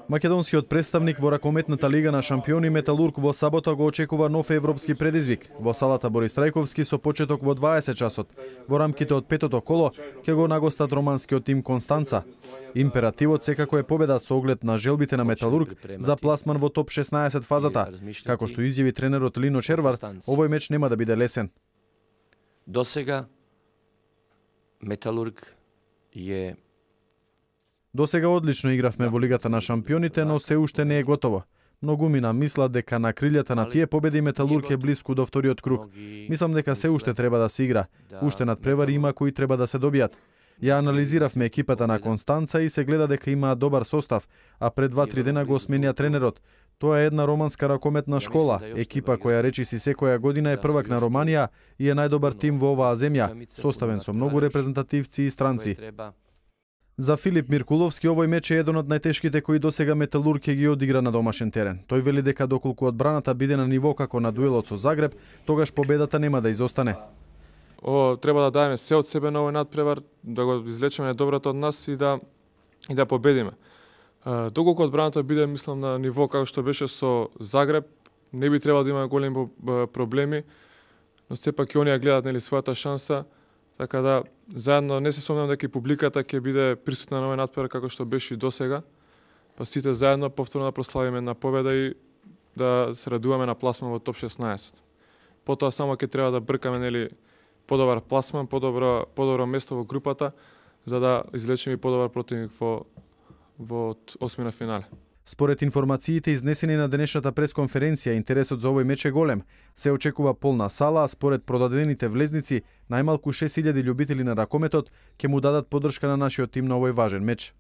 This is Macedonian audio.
Македонскиот представник во ракометната лига на шампиони Металург во сабота го очекува нов европски предизвик. Во салата Борис Трајковски со почеток во 20 часот. Во рамките од петото коло ќе го нагостат романскиот тим Констанца. Императивот секако е победа со оглед на желбите на Металург за пласман во топ 16 фазата. Како што изјави тренерот Лино Червар, овој меч нема да биде лесен. Досега одлично игравме во Лигата на шампионите, но се уште не е готово. Многумина мислат дека на крилјата на тие победи Металург е блиску до вториот круг. Мислам дека се уште треба да се игра. Уште надпревари има кои треба да се добијат. Ја анализиравме екипата на Констанца и се гледа дека има добар состав, а пред 2-3 дена го сменија тренерот. Тоа е една романска ракометна школа, екипа која речиси секоја година е првак на Романија и е најдобар тим во оваа земја, составен со многу репрезентативци и странци. За Филип Миркуловски овој меч е еден од најтешките кои досега Металург ќе ги одигра на домашен терен. Тој вели дека доколку одбраната биде на ниво како на дуелот со Загреб, тогаш победата нема да изостане. Треба да даеме се од себе на овој надпревар, да го извлечеме доброто од нас и да победиме. Доколку одбраната биде, мислам, на ниво како што беше со Загреб, не би требало да има големи проблеми, но сепак и оние гледаат својата шанса. Така да, заедно не се сомневам дека и публиката ќе биде присутна на овој надпревар како што беше и досега. Па сите заедно повторно да прославиме на победа и да се радуваме на пласман во топ 16. Потоа само ќе треба да бркаме подобар пласман, подобро место во групата, за да извлечеме и подобар противник во осмина финале. Според информациите изнесени на денешната пресконференција, интересот за овој меч е голем. Се очекува полна сала, а според продадените влезници, најмалку 6000 љубители на ракометот ќе му дадат поддршка на нашиот тим на овој важен меч.